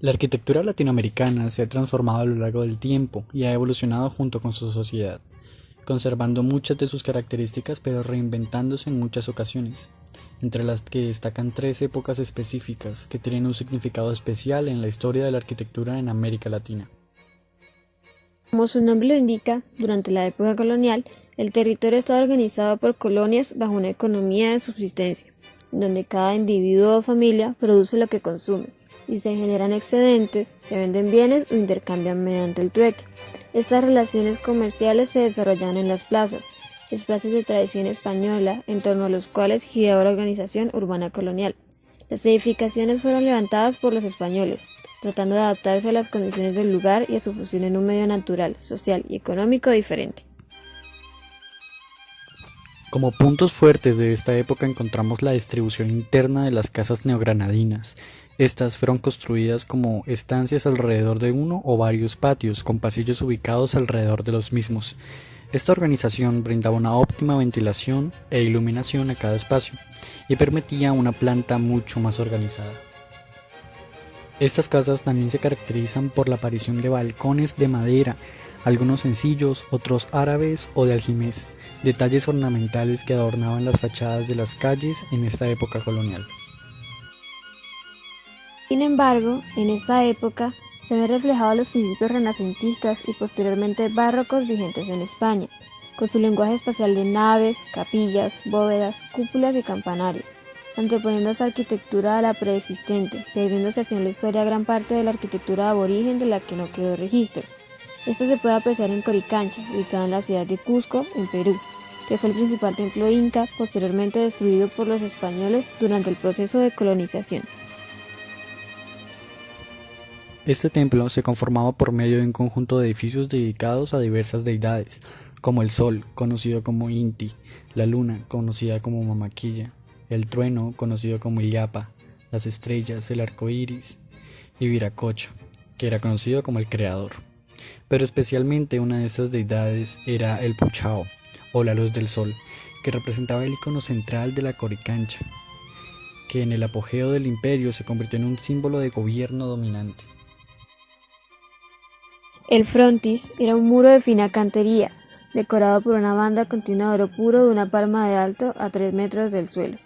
La arquitectura latinoamericana se ha transformado a lo largo del tiempo y ha evolucionado junto con su sociedad, conservando muchas de sus características pero reinventándose en muchas ocasiones, entre las que destacan tres épocas específicas que tienen un significado especial en la historia de la arquitectura en América Latina. Como su nombre lo indica, durante la época colonial, el territorio estaba organizado por colonias bajo una economía de subsistencia, donde cada individuo o familia produce lo que consume, y se generan excedentes, se venden bienes o intercambian mediante el trueque. Estas relaciones comerciales se desarrollaban en las plazas, espacios de tradición española, en torno a los cuales giraba la organización urbana colonial. Las edificaciones fueron levantadas por los españoles, tratando de adaptarse a las condiciones del lugar y a su fusión en un medio natural, social y económico diferente. Como puntos fuertes de esta época encontramos la distribución interna de las casas neogranadinas. Estas fueron construidas como estancias alrededor de uno o varios patios, con pasillos ubicados alrededor de los mismos. Esta organización brindaba una óptima ventilación e iluminación a cada espacio y permitía una planta mucho más organizada. Estas casas también se caracterizan por la aparición de balcones de madera, algunos sencillos, otros árabes o de aljimés, detalles ornamentales que adornaban las fachadas de las calles en esta época colonial. Sin embargo, en esta época se ven reflejados los principios renacentistas y posteriormente barrocos vigentes en España, con su lenguaje espacial de naves, capillas, bóvedas, cúpulas y campanarios, anteponiendo esa arquitectura a la preexistente, perdiéndose así en la historia gran parte de la arquitectura aborigen de la que no quedó registro. Esto se puede apreciar en Coricancha, ubicada en la ciudad de Cusco, en Perú, que fue el principal templo inca, posteriormente destruido por los españoles durante el proceso de colonización. Este templo se conformaba por medio de un conjunto de edificios dedicados a diversas deidades, como el sol, conocido como Inti, la luna, conocida como Mamaquilla, el trueno, conocido como Illapa, las estrellas, el arco iris, y Viracocha, que era conocido como el creador. Pero especialmente una de estas deidades era el Puchao, o la luz del sol, que representaba el icono central de la Coricancha, que en el apogeo del imperio se convirtió en un símbolo de gobierno dominante. El frontis era un muro de fina cantería, decorado por una banda continua de oro puro de una palma de alto a 3 metros del suelo,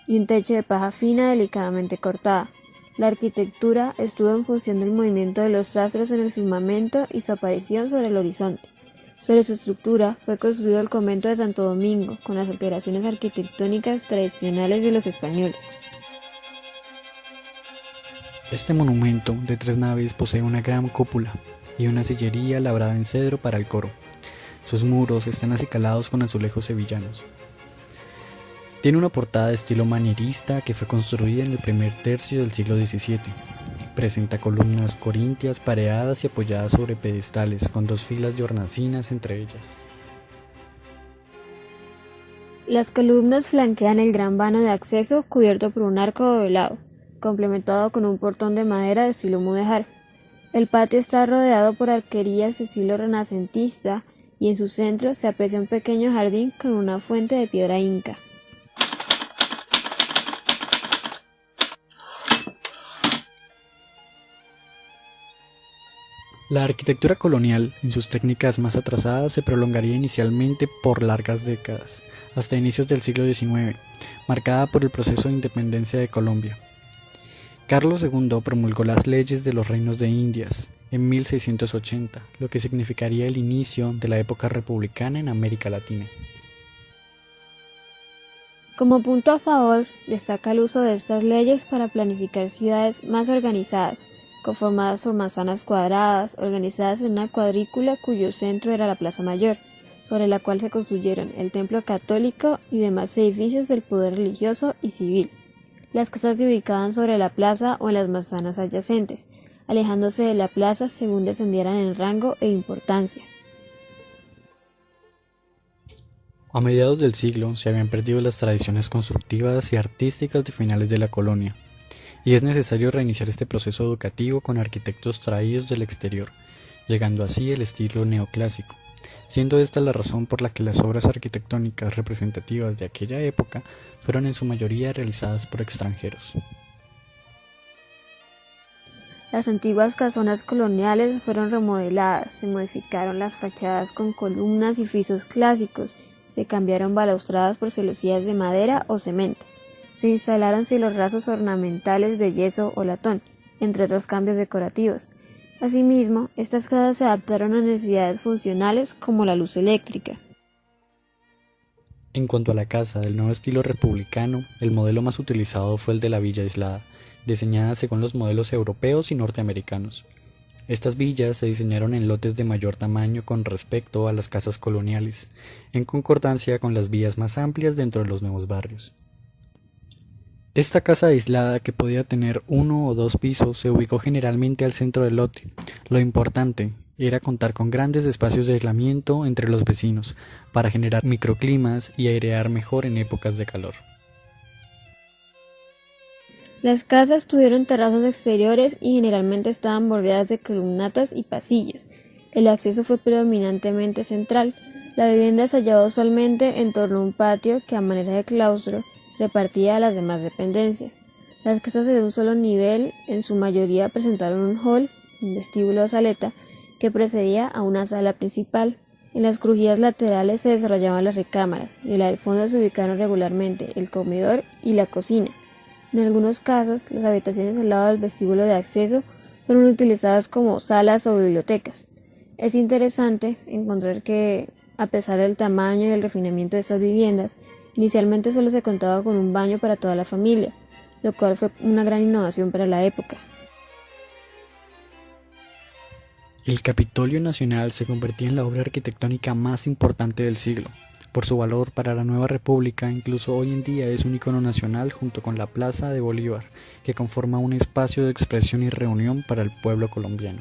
y un techo de paja fina delicadamente cortada. La arquitectura estuvo en función del movimiento de los astros en el firmamento y su aparición sobre el horizonte. Sobre su estructura fue construido el convento de Santo Domingo, con las alteraciones arquitectónicas tradicionales de los españoles. Este monumento de 3 naves posee una gran cúpula y una sillería labrada en cedro para el coro. Sus muros están acicalados con azulejos sevillanos. Tiene una portada de estilo manierista que fue construida en el primer tercio del siglo XVII. Presenta columnas corintias pareadas y apoyadas sobre pedestales con 2 filas de hornacinas entre ellas. Las columnas flanquean el gran vano de acceso cubierto por un arco dovelado, complementado con un portón de madera de estilo mudéjar. El patio está rodeado por arquerías de estilo renacentista y en su centro se aprecia un pequeño jardín con una fuente de piedra inca. La arquitectura colonial, en sus técnicas más atrasadas, se prolongaría inicialmente por largas décadas, hasta inicios del siglo XIX, marcada por el proceso de independencia de Colombia. Carlos II promulgó las leyes de los reinos de Indias en 1680, lo que significaría el inicio de la época republicana en América Latina. Como punto a favor, destaca el uso de estas leyes para planificar ciudades más organizadas, conformadas por manzanas cuadradas, organizadas en una cuadrícula cuyo centro era la Plaza Mayor, sobre la cual se construyeron el templo católico y demás edificios del poder religioso y civil. Las casas se ubicaban sobre la plaza o en las manzanas adyacentes, alejándose de la plaza según descendieran en rango e importancia. A mediados del siglo se habían perdido las tradiciones constructivas y artísticas de finales de la colonia, y es necesario reiniciar este proceso educativo con arquitectos traídos del exterior, llegando así el estilo neoclásico, siendo esta la razón por la que las obras arquitectónicas representativas de aquella época fueron en su mayoría realizadas por extranjeros. Las antiguas casonas coloniales fueron remodeladas, se modificaron las fachadas con columnas y frisos clásicos, se cambiaron balaustradas por celosías de madera o cemento, se instalaron cielos rasos ornamentales de yeso o latón, entre otros cambios decorativos. Asimismo, estas casas se adaptaron a necesidades funcionales como la luz eléctrica. En cuanto a la casa del nuevo estilo republicano, el modelo más utilizado fue el de la villa aislada, diseñada según los modelos europeos y norteamericanos. Estas villas se diseñaron en lotes de mayor tamaño con respecto a las casas coloniales, en concordancia con las vías más amplias dentro de los nuevos barrios. Esta casa aislada, que podía tener 1 o 2 pisos, se ubicó generalmente al centro del lote. Lo importante era contar con grandes espacios de aislamiento entre los vecinos, para generar microclimas y airear mejor en épocas de calor. Las casas tuvieron terrazas exteriores y generalmente estaban bordeadas de columnatas y pasillos. El acceso fue predominantemente central. La vivienda se hallaba usualmente en torno a un patio que, a manera de claustro, repartía a las demás dependencias. Las casas de un solo nivel en su mayoría presentaron un hall, un vestíbulo o saleta, que precedía a una sala principal. En las crujías laterales se desarrollaban las recámaras y en la del fondo se ubicaron regularmente el comedor y la cocina. En algunos casos, las habitaciones al lado del vestíbulo de acceso fueron utilizadas como salas o bibliotecas. Es interesante encontrar que, a pesar del tamaño y el refinamiento de estas viviendas, inicialmente solo se contaba con un baño para toda la familia, lo cual fue una gran innovación para la época. El Capitolio Nacional se convertía en la obra arquitectónica más importante del siglo. Por su valor para la nueva república, incluso hoy en día es un icono nacional junto con la Plaza de Bolívar, que conforma un espacio de expresión y reunión para el pueblo colombiano.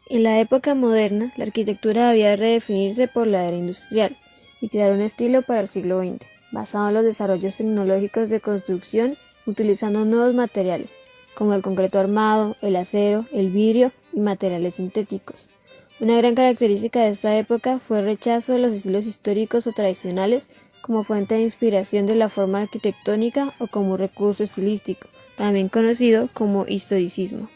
En la época moderna, la arquitectura debía redefinirse por la era industrial y crear un estilo para el siglo XX, basado en los desarrollos tecnológicos de construcción, utilizando nuevos materiales, como el concreto armado, el acero, el vidrio y materiales sintéticos. Una gran característica de esta época fue el rechazo de los estilos históricos o tradicionales como fuente de inspiración de la forma arquitectónica o como recurso estilístico, también conocido como historicismo.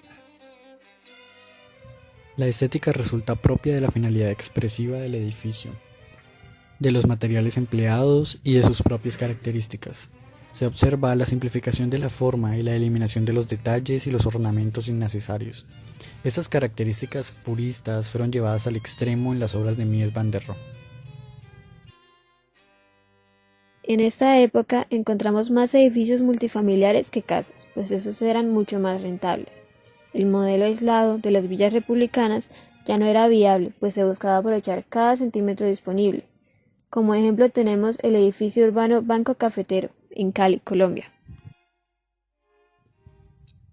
La estética resulta propia de la finalidad expresiva del edificio, de los materiales empleados y de sus propias características. Se observa la simplificación de la forma y la eliminación de los detalles y los ornamentos innecesarios. Estas características puristas fueron llevadas al extremo en las obras de Mies van der Rohe. En esta época encontramos más edificios multifamiliares que casas, pues esos eran mucho más rentables. El modelo aislado de las villas republicanas ya no era viable, pues se buscaba aprovechar cada centímetro disponible. Como ejemplo tenemos el edificio urbano Banco Cafetero, en Cali, Colombia.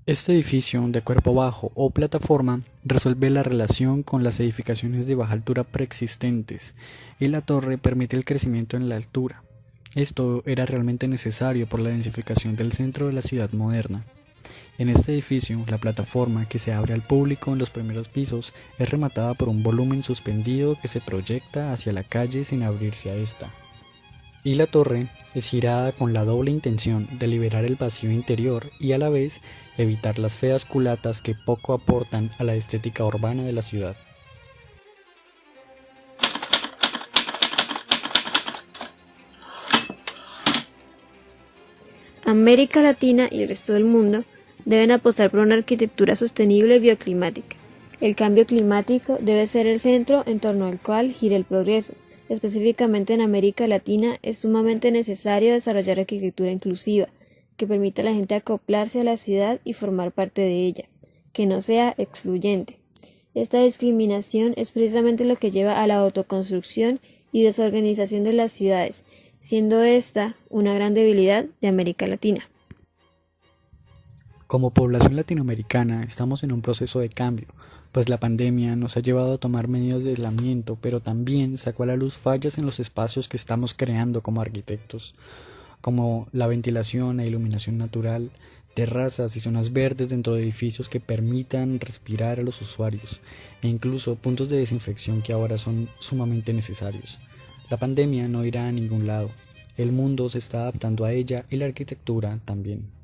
Este edificio, de cuerpo bajo o plataforma, resuelve la relación con las edificaciones de baja altura preexistentes, y la torre permite el crecimiento en la altura. Esto era realmente necesario por la densificación del centro de la ciudad moderna. En este edificio, la plataforma, que se abre al público en los primeros pisos, es rematada por un volumen suspendido que se proyecta hacia la calle sin abrirse a esta. Y la torre es girada con la doble intención de liberar el vacío interior y a la vez evitar las feas culatas que poco aportan a la estética urbana de la ciudad. América Latina y el resto del mundo deben apostar por una arquitectura sostenible y bioclimática. El cambio climático debe ser el centro en torno al cual gira el progreso. Específicamente en América Latina es sumamente necesario desarrollar arquitectura inclusiva, que permita a la gente acoplarse a la ciudad y formar parte de ella, que no sea excluyente. Esta discriminación es precisamente lo que lleva a la autoconstrucción y desorganización de las ciudades, siendo esta una gran debilidad de América Latina. Como población latinoamericana estamos en un proceso de cambio, pues la pandemia nos ha llevado a tomar medidas de aislamiento, pero también sacó a la luz fallas en los espacios que estamos creando como arquitectos, como la ventilación e iluminación natural, terrazas y zonas verdes dentro de edificios que permitan respirar a los usuarios, e incluso puntos de desinfección que ahora son sumamente necesarios. La pandemia no irá a ningún lado, el mundo se está adaptando a ella y la arquitectura también.